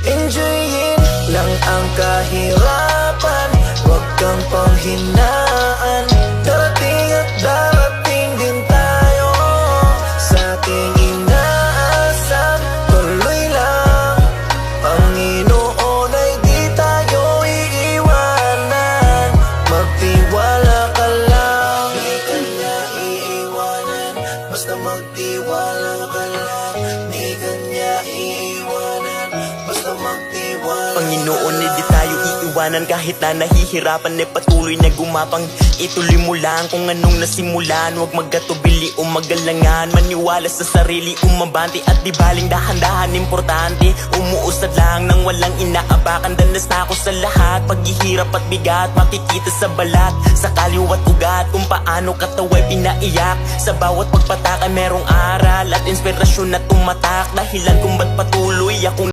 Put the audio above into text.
Enjoyin lang ang kahirapan, huwag kang panghinaan. Darating at darating din tayo sa ating inaasam. Tuloy lang, Panginoon ay di tayo iiwanan. Magtiwala ka lang, di ka niya iiwanan. Basta magtiwala ka lang, di ka niya iiwanan. Basta magtiwala. Panginoon, di tayo iiwanan. Kahit na nahihirapan, patuloy na gumapang. Ituloy mo lang kung anong nasimulan. Huwag magkatubili o magalangan. Maniwala sa sarili, umabante. At di baling dahan-dahan, importante umuusad lang nang walang inaapakan. Danas na ako sa lahat, paghihirap at bigat makikita sa balat, sa kaliwat ugat, kung paano kataway pinaiyak. Sa bawat pagpatak ay merong aral at inspirasyon na tumatak. Dahilan kung ba't patuloy akong